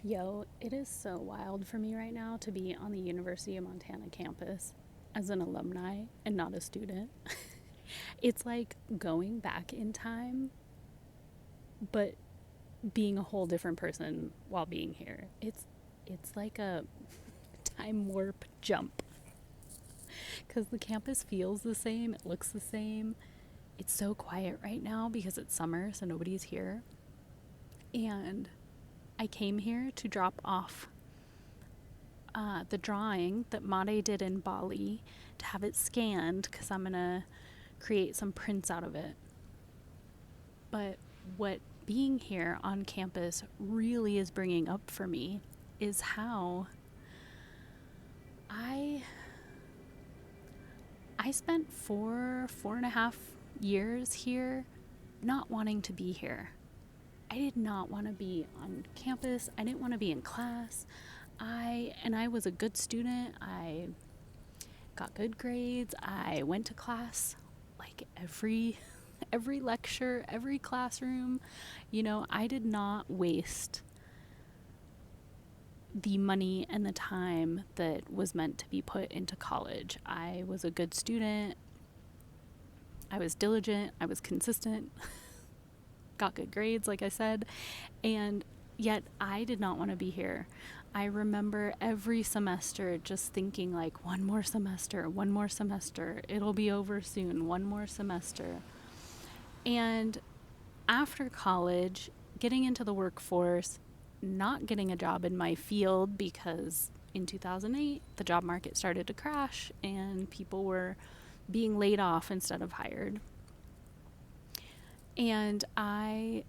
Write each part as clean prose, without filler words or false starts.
Yo, it is so wild for me right now to be on the University of Montana campus as an alumni and not a student. It's like going back in time, but being a whole different person while being here. It's like a time warp jump because the campus feels the same, it looks the same. It's so quiet right now because it's summer, so nobody's here. And I came here to drop off the drawing that Made did in Bali to have it scanned because I'm going to create some prints out of it. But what being here on campus really is bringing up for me is how I I spent 4.5 years here not wanting to be here. I did not want to be on campus. I didn't want to be in class. I was a good student. I got good grades. I went to class like every lecture, every classroom. I did not waste the money and the time that was meant to be put into college. I was a good student. I was diligent. I was consistent. Got good grades, like I said. And yet I did not want to be here. I remember every semester just thinking like, one more semester, it'll be over soon, one more semester. And after college, getting into the workforce, not getting a job in my field because in 2008, the job market started to crash and people were being laid off instead of hired. And I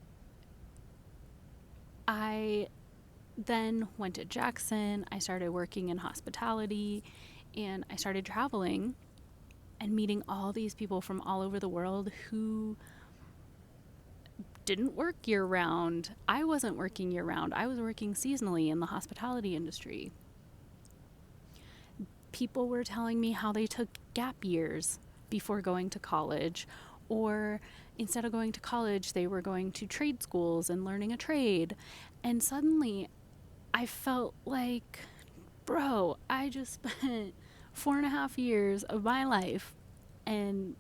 then went to Jackson. I started working in hospitality and I started traveling and meeting all these people from all over the world who didn't work year round. I wasn't working year round. I was working seasonally in the hospitality industry. People were telling me how they took gap years before going to college, or instead of going to college, they were going to trade schools and learning a trade. And suddenly I felt like, bro, I just spent 4.5 years of my life and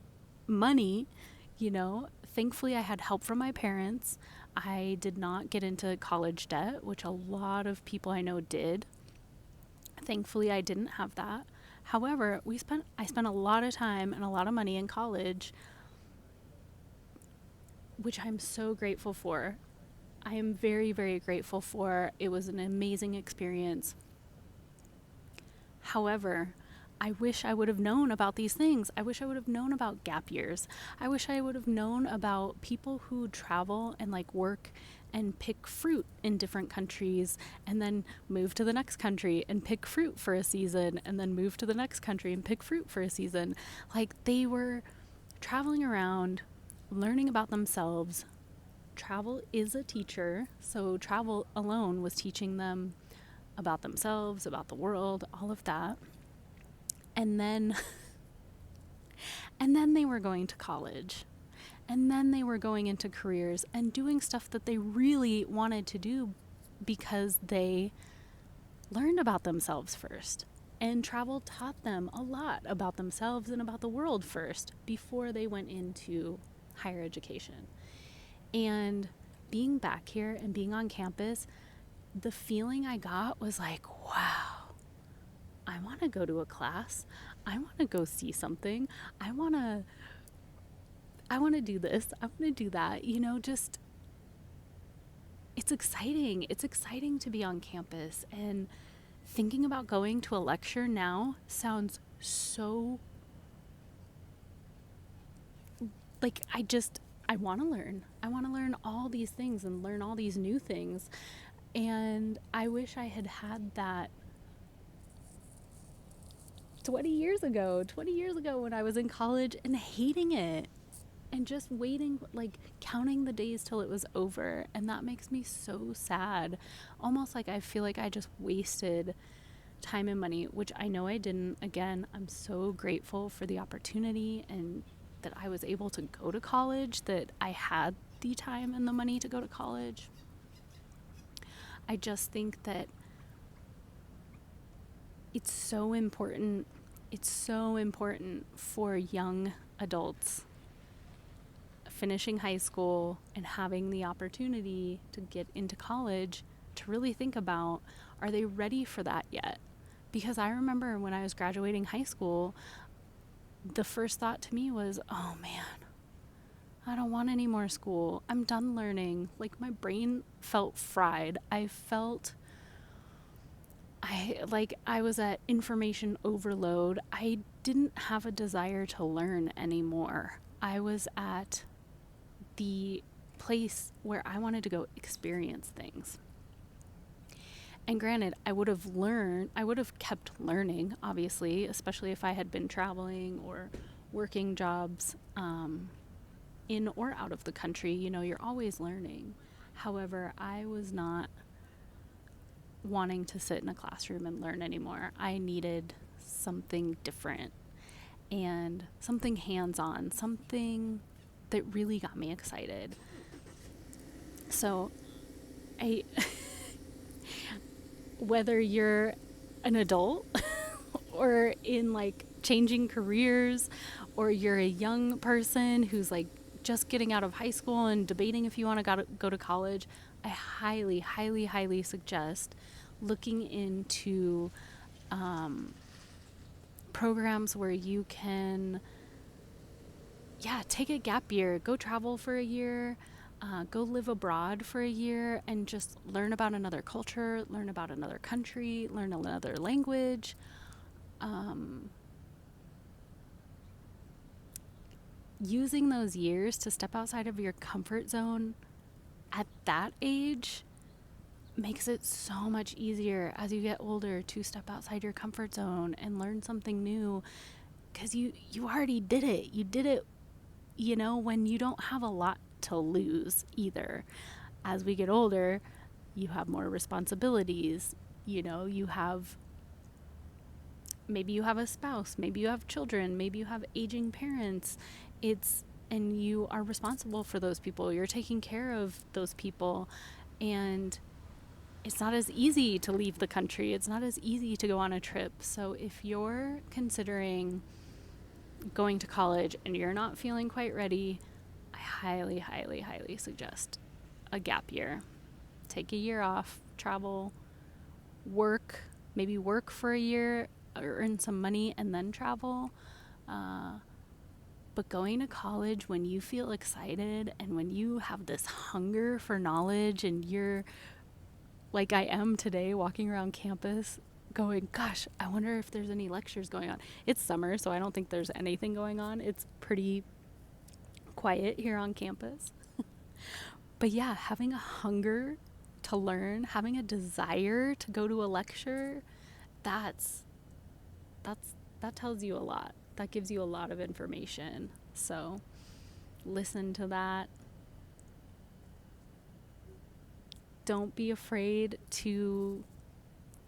money, Thankfully, I had help from my parents. I did not get into college debt, which a lot of people I know did. Thankfully, I didn't have that. However, I spent a lot of time and a lot of money in college, which I'm so grateful for. I am very, very grateful for. It was an amazing experience. However, I wish I would have known about these things. I wish I would have known about gap years. I wish I would have known about people who travel and like work and pick fruit in different countries and then move to the next country and pick fruit for a season and then move to the next country and pick fruit for a season. Like they were traveling around, learning about themselves. Travel is a teacher, so travel alone was teaching them about themselves, about the world, all of that. And then and then they were going to college. And then they were going into careers and doing stuff that they really wanted to do because they learned about themselves first. And travel taught them a lot about themselves and about the world first before they went into higher education. And being back here and being on campus, the feeling I got was like, wow, I want to go to a class. I want to go see something. I want to do this. I want to do that. Just it's exciting. It's exciting to be on campus, and thinking about going to a lecture now sounds so like I want to learn. I want to learn all these things and learn all these new things. And I wish I had had that 20 years ago when I was in college and hating it and just waiting, like counting the days till it was over. And that makes me so sad. Almost like I feel like I just wasted time and money, which I know I didn't. Again, I'm so grateful for the opportunity and that I was able to go to college, that I had the time and the money to go to college. I just think that it's so important. It's so important for young adults finishing high school and having the opportunity to get into college to really think about, are they ready for that yet? Because I remember when I was graduating high school, the first thought to me was, oh man, I don't want any more school. I'm done learning. Like, my brain felt fried. I was at information overload. I didn't have a desire to learn anymore. I was at the place where I wanted to go experience things. And granted, I would have kept learning, obviously, especially if I had been traveling or working jobs in or out of the country. You know, you're always learning. However, I was not wanting to sit in a classroom and learn anymore. I needed something different and something hands-on, something that really got me excited. So I whether you're an adult or in like changing careers, or you're a young person who's like just getting out of high school and debating if you want to go to college, I highly, highly, highly suggest looking into programs where you can, take a gap year, go travel for a year, go live abroad for a year and just learn about another culture, learn about another country, learn another language. Using those years to step outside of your comfort zone at that age makes it so much easier as you get older to step outside your comfort zone and learn something new, because you already did it. You did it, when you don't have a lot to lose either. As we get older, you have more responsibilities. Maybe you have a spouse, maybe you have children, maybe you have aging parents. And you are responsible for those people. You're taking care of those people. And it's not as easy to leave the country. It's not as easy to go on a trip. So if you're considering going to college and you're not feeling quite ready, I highly, highly, highly suggest a gap year. Take a year off, travel, maybe work for a year, earn some money, and then travel. But going to college when you feel excited and when you have this hunger for knowledge, and you're like I am today, walking around campus going, gosh, I wonder if there's any lectures going on. It's summer, so I don't think there's anything going on. It's pretty quiet here on campus. But yeah, having a hunger to learn, having a desire to go to a lecture, that tells you a lot. That gives you a lot of information. So listen to that. Don't be afraid to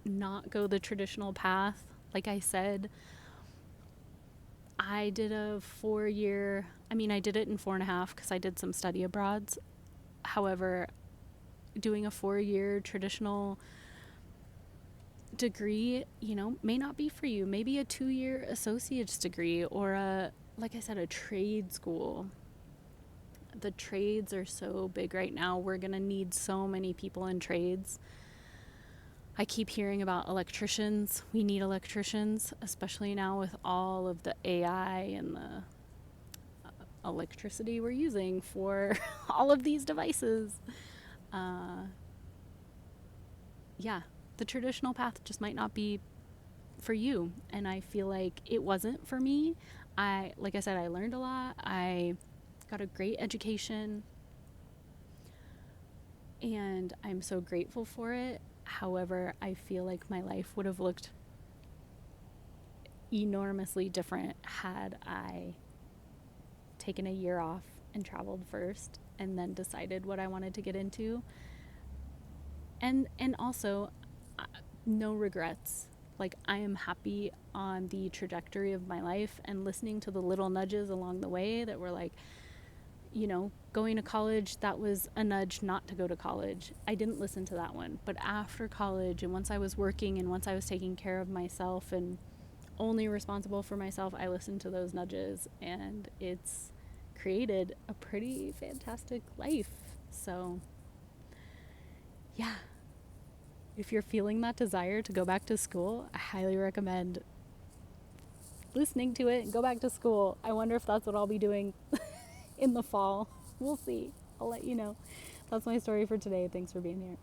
not go the traditional path. Like I said, I did a 4-year, I did it in 4.5 because I did some study abroads. However, doing a 4-year traditional degree, may not be for you. Maybe a 2-year associate's degree, or like I said, a trade school. The trades are so big right now. We're going to need so many people in trades. I keep hearing about electricians. We need electricians, especially now with all of the AI and the electricity we're using for all of these devices. The traditional path just might not be for you. And I feel like it wasn't for me. Like I said, I learned a lot. I got a great education, and I'm so grateful for it. However, I feel like my life would have looked enormously different had I taken a year off and traveled first and then decided what I wanted to get into. And also, no regrets. Like, I am happy on the trajectory of my life, and listening to the little nudges along the way that were like, going to college, that was a nudge not to go to college. I didn't listen to that one. But after college, and once I was working and once I was taking care of myself and only responsible for myself, I listened to those nudges, and it's created a pretty fantastic life. So, yeah. If you're feeling that desire to go back to school, I highly recommend listening to it and go back to school. I wonder if that's what I'll be doing in the fall. We'll see. I'll let you know. That's my story for today. Thanks for being here.